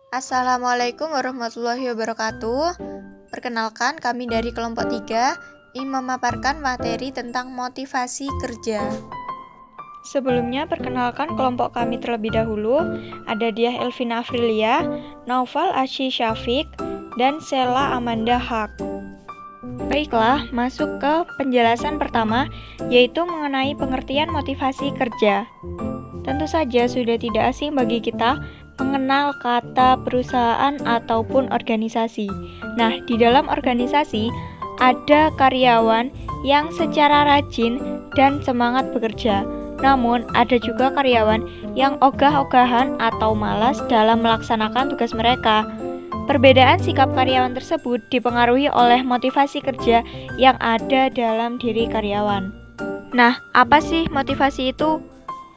Assalamualaikum warahmatullahi wabarakatuh. Perkenalkan, kami dari kelompok 3 ingin memaparkan materi tentang motivasi kerja. Sebelumnya, perkenalkan kelompok kami terlebih dahulu. Ada Diah Elvina Afrilia, Naufal Asy Syafiq, dan Sela Amanda Haq. Baiklah, masuk ke penjelasan pertama, yaitu mengenai pengertian motivasi kerja. Tentu saja sudah tidak asing bagi kita mengenal kata perusahaan ataupun organisasi. Nah, di dalam organisasi ada karyawan yang secara rajin dan semangat bekerja. Namun, ada juga karyawan yang ogah-ogahan atau malas dalam melaksanakan tugas mereka. Perbedaan sikap karyawan tersebut dipengaruhi oleh motivasi kerja yang ada dalam diri karyawan. Nah, apa sih motivasi itu?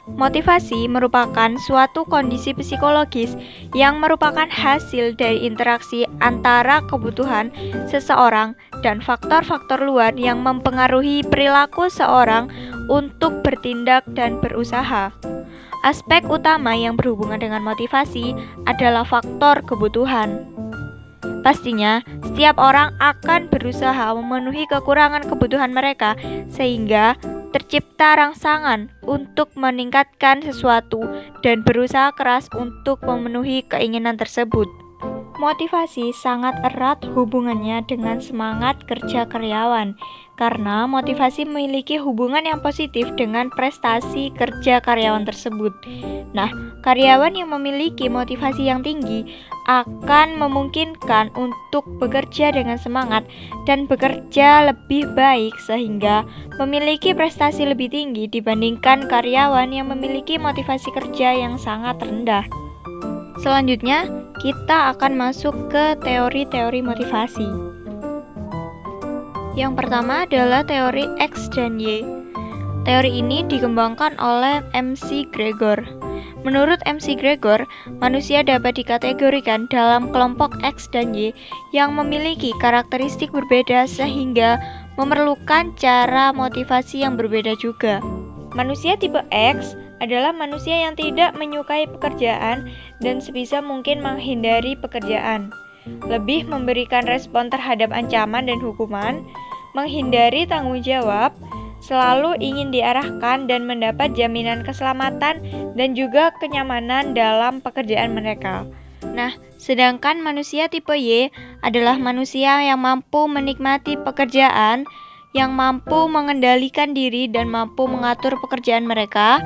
Motivasi merupakan suatu kondisi psikologis yang merupakan hasil dari interaksi antara kebutuhan seseorang dan faktor-faktor luar yang mempengaruhi perilaku seorang untuk bertindak dan berusaha. Aspek utama yang berhubungan dengan motivasi adalah faktor kebutuhan. Pastinya, setiap orang akan berusaha memenuhi kekurangan kebutuhan mereka sehingga tercipta rangsangan untuk meningkatkan sesuatu dan berusaha keras untuk memenuhi keinginan tersebut. Motivasi sangat erat hubungannya dengan semangat kerja karyawan, karena motivasi memiliki hubungan yang positif dengan prestasi kerja karyawan tersebut. Nah, karyawan yang memiliki motivasi yang tinggi akan memungkinkan untuk bekerja dengan semangat dan bekerja lebih baik sehingga memiliki prestasi lebih tinggi dibandingkan karyawan yang memiliki motivasi kerja yang sangat rendah. Selanjutnya, kita akan masuk ke teori-teori motivasi. Yang pertama adalah teori X dan Y. Teori ini dikembangkan oleh MC Gregor. Menurut MC Gregor, manusia dapat dikategorikan dalam kelompok X dan Y yang memiliki karakteristik berbeda sehingga memerlukan cara motivasi yang berbeda juga. Manusia tipe X adalah manusia yang tidak menyukai pekerjaan dan sebisa mungkin menghindari pekerjaan, lebih memberikan respon terhadap ancaman dan hukuman, menghindari tanggung jawab, selalu ingin diarahkan dan mendapat jaminan keselamatan dan juga kenyamanan dalam pekerjaan mereka. Nah, sedangkan manusia tipe Y adalah manusia yang mampu menikmati pekerjaan, yang mampu mengendalikan diri dan mampu mengatur pekerjaan mereka,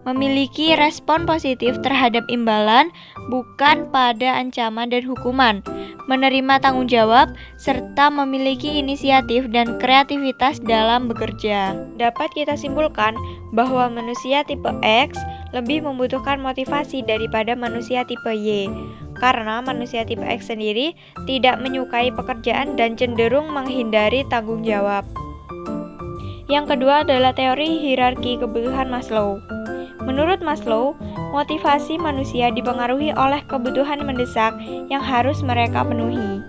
memiliki respon positif terhadap imbalan, bukan pada ancaman dan hukuman, menerima tanggung jawab, serta memiliki inisiatif dan kreativitas dalam bekerja. Dapat kita simpulkan bahwa manusia tipe X lebih membutuhkan motivasi daripada manusia tipe Y, karena manusia tipe X sendiri tidak menyukai pekerjaan dan cenderung menghindari tanggung jawab. Yang kedua adalah teori hierarki kebutuhan Maslow. Menurut Maslow, motivasi manusia dipengaruhi oleh kebutuhan mendesak yang harus mereka penuhi.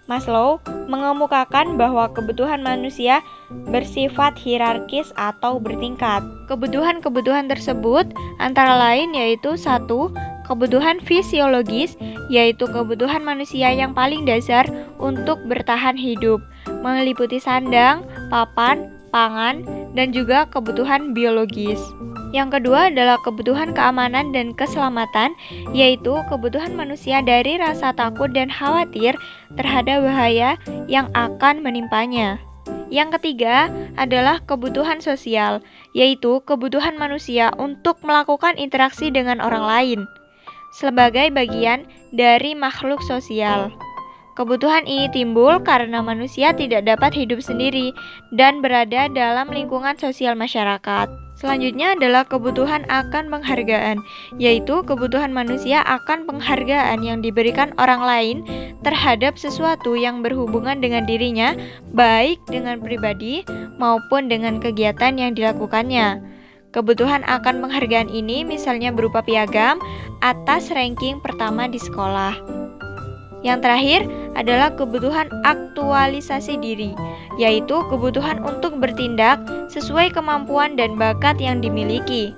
Maslow mengemukakan bahwa kebutuhan manusia bersifat hierarkis atau bertingkat. Kebutuhan-kebutuhan tersebut antara lain yaitu 1. Kebutuhan fisiologis, yaitu kebutuhan manusia yang paling dasar untuk bertahan hidup, meliputi sandang, papan, pangan, dan juga kebutuhan biologis. Yang kedua adalah kebutuhan keamanan dan keselamatan, yaitu kebutuhan manusia dari rasa takut dan khawatir terhadap bahaya yang akan menimpanya. Yang ketiga adalah kebutuhan sosial, yaitu kebutuhan manusia untuk melakukan interaksi dengan orang lain, sebagai bagian dari makhluk sosial. Kebutuhan ini timbul karena manusia tidak dapat hidup sendiri dan berada dalam lingkungan sosial masyarakat. Selanjutnya adalah kebutuhan akan penghargaan, yaitu kebutuhan manusia akan penghargaan yang diberikan orang lain terhadap sesuatu yang berhubungan dengan dirinya, baik dengan pribadi maupun dengan kegiatan yang dilakukannya. Kebutuhan akan penghargaan ini misalnya berupa piagam atas ranking pertama di sekolah. Yang terakhir adalah kebutuhan aktualisasi diri, yaitu kebutuhan untuk bertindak sesuai kemampuan dan bakat yang dimiliki.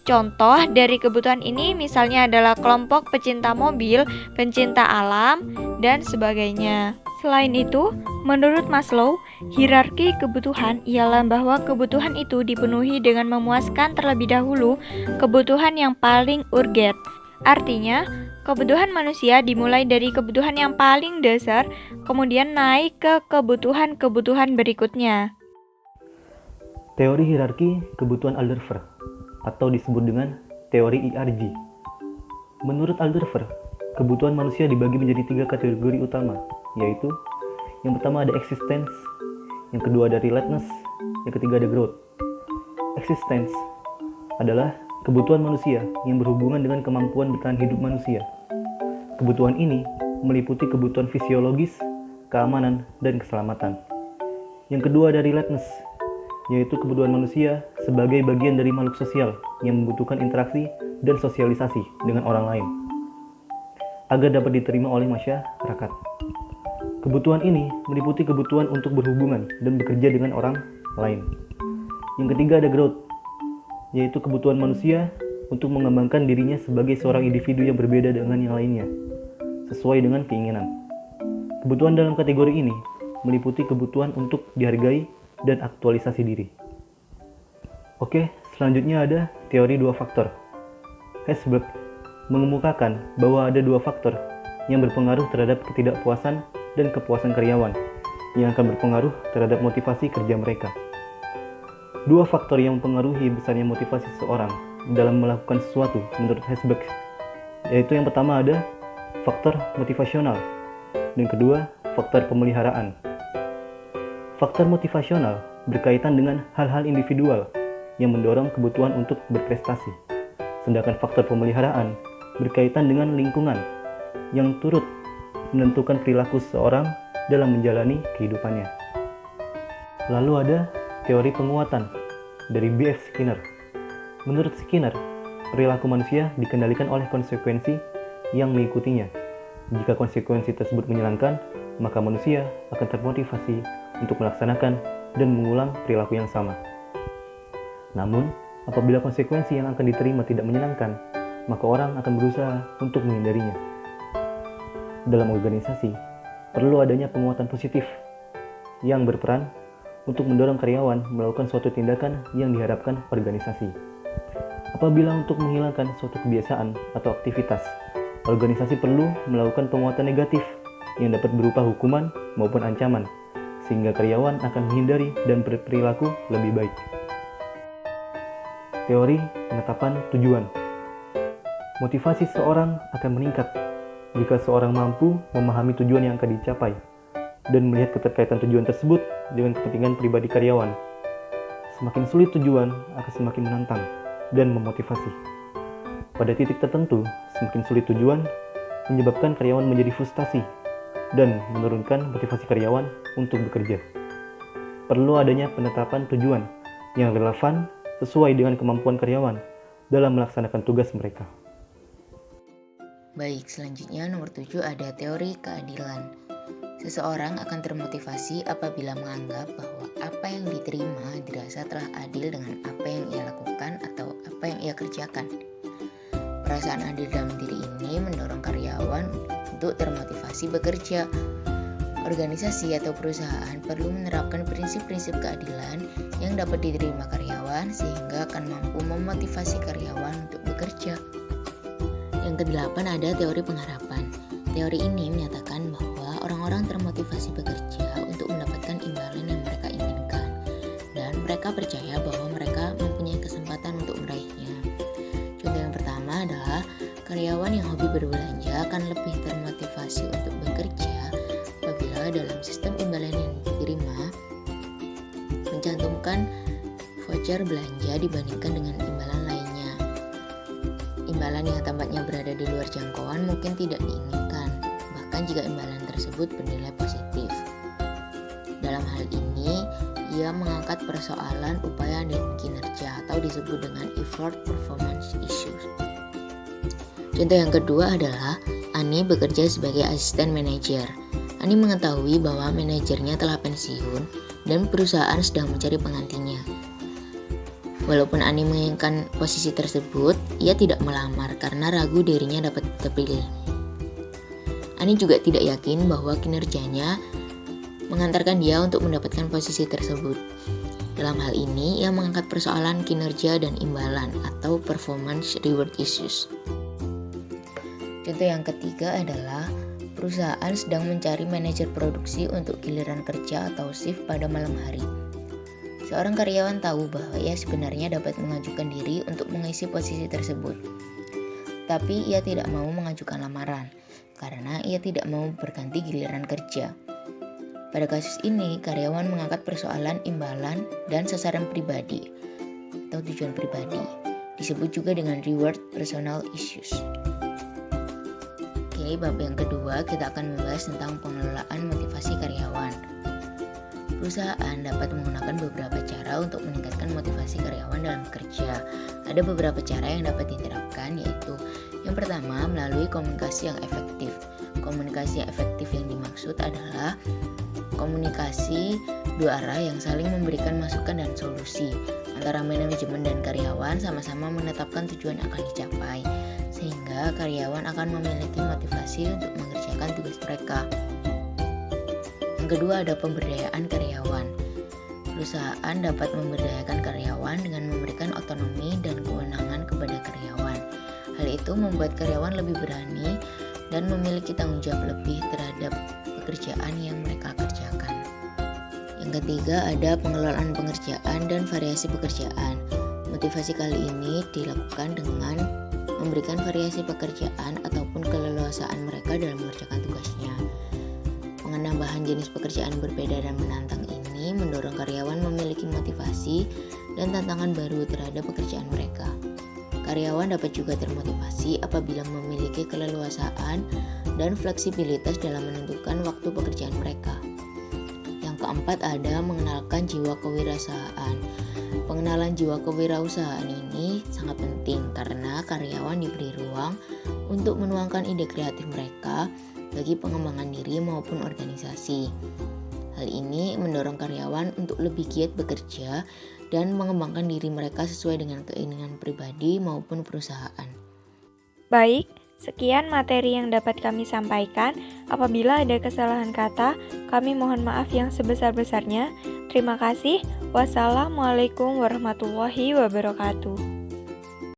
Contoh dari kebutuhan ini misalnya adalah kelompok pecinta mobil, pencinta alam, dan sebagainya. Selain itu, menurut Maslow, hierarki kebutuhan ialah bahwa kebutuhan itu dipenuhi dengan memuaskan terlebih dahulu kebutuhan yang paling urgen. Artinya, kebutuhan manusia dimulai dari kebutuhan yang paling dasar, kemudian naik ke kebutuhan-kebutuhan berikutnya. Teori hierarki kebutuhan Alderfer atau disebut dengan teori IRG. Menurut Alderfer, kebutuhan manusia dibagi menjadi 3 kategori utama, yaitu yang pertama ada existence, yang kedua ada relatedness, yang ketiga ada growth. Existence adalah kebutuhan manusia yang berhubungan dengan kemampuan bertahan hidup manusia. Kebutuhan ini meliputi kebutuhan fisiologis, keamanan, dan keselamatan. Yang kedua ada relatedness, yaitu kebutuhan manusia sebagai bagian dari makhluk sosial yang membutuhkan interaksi dan sosialisasi dengan orang lain agar dapat diterima oleh masyarakat. Kebutuhan ini meliputi kebutuhan untuk berhubungan dan bekerja dengan orang lain. Yang ketiga ada growth, yaitu kebutuhan manusia untuk mengembangkan dirinya sebagai seorang individu yang berbeda dengan yang lainnya, sesuai dengan keinginan. Kebutuhan dalam kategori ini meliputi kebutuhan untuk dihargai dan aktualisasi diri. Oke, selanjutnya ada teori 2 faktor. Hesberg mengemukakan bahwa ada 2 faktor yang berpengaruh terhadap ketidakpuasan dan kepuasan karyawan yang akan berpengaruh terhadap motivasi kerja mereka. 2 faktor yang mempengaruhi besarnya motivasi seseorang dalam melakukan sesuatu menurut Hesberg, yaitu yang pertama ada faktor motivasional dan kedua faktor pemeliharaan. Faktor motivasional berkaitan dengan hal-hal individual yang mendorong kebutuhan untuk berprestasi. Sedangkan faktor pemeliharaan berkaitan dengan lingkungan yang turut menentukan perilaku seseorang dalam menjalani kehidupannya. Lalu ada teori penguatan dari B.F. Skinner. Menurut Skinner, perilaku manusia dikendalikan oleh konsekuensi yang mengikutinya. Jika konsekuensi tersebut menyenangkan, maka manusia akan termotivasi untuk melaksanakan dan mengulang perilaku yang sama. Namun, apabila konsekuensi yang akan diterima tidak menyenangkan, maka orang akan berusaha untuk menghindarinya. Dalam organisasi, perlu adanya penguatan positif yang berperan untuk mendorong karyawan melakukan suatu tindakan yang diharapkan organisasi. Apabila untuk menghilangkan suatu kebiasaan atau aktivitas, organisasi perlu melakukan penguatan negatif yang dapat berupa hukuman maupun ancaman, sehingga karyawan akan menghindari dan berperilaku lebih baik. Teori penetapan tujuan. Motivasi seorang akan meningkat jika seorang mampu memahami tujuan yang akan dicapai dan melihat keterkaitan tujuan tersebut dengan kepentingan pribadi karyawan. Semakin sulit tujuan akan semakin menantang dan memotivasi. Pada titik tertentu, semakin sulit tujuan menyebabkan karyawan menjadi frustasi dan menurunkan motivasi karyawan untuk bekerja. Perlu adanya penetapan tujuan yang relevan sesuai dengan kemampuan karyawan dalam melaksanakan tugas mereka. Baik, selanjutnya nomor 7 ada teori keadilan. Seseorang akan termotivasi apabila menganggap bahwa apa yang diterima dirasa telah adil dengan apa yang ia lakukan atau apa yang ia kerjakan. Perasaan adil dalam diri ini mendorong karyawan untuk termotivasi bekerja. Organisasi atau perusahaan perlu menerapkan prinsip-prinsip keadilan yang dapat diterima karyawan sehingga akan mampu memotivasi karyawan untuk bekerja. Yang kedelapan ada teori pengharapan. Teori ini menyatakan bahwa orang-orang termotivasi bekerja untuk mendapatkan imbalan yang mereka inginkan dan mereka percaya bahwa mereka mempunyai kesempatan untuk meraihnya. Contoh yang pertama adalah karyawan yang hobi berbelanja akan lebih termotivasi untuk bekerja apabila dalam sistem imbalan yang diterima mencantumkan voucher belanja dibandingkan dengan imbalan lainnya. Imbalan yang tampaknya berada di luar jangkauan mungkin tidak diinginkan, bahkan jika imbalan tersebut bernilai positif. Dalam hal ini, ia mengangkat persoalan upaya dan kinerja atau disebut dengan effort performance issues. Contoh yang kedua adalah Ani bekerja sebagai asisten manajer. Ani mengetahui bahwa manajernya telah pensiun dan perusahaan sedang mencari penggantinya. Walaupun Ani menginginkan posisi tersebut, ia tidak melamar karena ragu dirinya dapat terpilih. Ani juga tidak yakin bahwa kinerjanya mengantarkan dia untuk mendapatkan posisi tersebut. Dalam hal ini, ia mengangkat persoalan kinerja dan imbalan atau performance reward issues. Contoh yang ketiga adalah perusahaan sedang mencari manajer produksi untuk giliran kerja atau shift pada malam hari. Seorang karyawan tahu bahwa ia sebenarnya dapat mengajukan diri untuk mengisi posisi tersebut. Tapi ia tidak mau mengajukan lamaran karena ia tidak mau berganti giliran kerja. Pada kasus ini, karyawan mengangkat persoalan imbalan dan sasaran pribadi atau tujuan pribadi. Disebut juga dengan reward personal issues. Oke, bab yang kedua kita akan membahas tentang pengelolaan motivasi karyawan. Perusahaan dapat menggunakan beberapa cara untuk meningkatkan motivasi karyawan dalam bekerja. Ada beberapa cara yang dapat diterapkan, yaitu yang pertama, melalui komunikasi yang efektif. Komunikasi yang efektif yang dimaksud adalah komunikasi dua arah yang saling memberikan masukan dan solusi antara manajemen dan karyawan, sama-sama menetapkan tujuan yang akan dicapai, sehingga karyawan akan memiliki motivasi untuk mengerjakan tugas mereka. Yang kedua, ada pemberdayaan karyawan. Perusahaan dapat memberdayakan karyawan dengan memberikan otonomi dan kewenangan kepada karyawan. Hal itu membuat karyawan lebih berani dan memiliki tanggung jawab lebih terhadap pekerjaan yang mereka kerjakan. Yang ketiga, ada pengelolaan pengerjaan dan variasi pekerjaan. Motivasi kali ini dilakukan dengan memberikan variasi pekerjaan ataupun keleluasaan mereka dalam mengerjakan tugasnya. Penambahan jenis pekerjaan berbeda dan menantang ini mendorong karyawan memiliki motivasi dan tantangan baru terhadap pekerjaan mereka. Karyawan dapat juga termotivasi apabila memiliki keleluasaan dan fleksibilitas dalam menentukan waktu pekerjaan mereka. Yang keempat, ada mengenalkan jiwa kewirausahaan. Pengenalan jiwa kewirausahaan ini sangat penting karena karyawan diberi ruang untuk menuangkan ide kreatif mereka bagi pengembangan diri maupun organisasi. Hal ini mendorong karyawan untuk lebih giat bekerja dan mengembangkan diri mereka sesuai dengan keinginan pribadi maupun perusahaan. Baik, sekian materi yang dapat kami sampaikan. Apabila ada kesalahan kata, kami mohon maaf yang sebesar-besarnya. Terima kasih. Wassalamualaikum warahmatullahi wabarakatuh.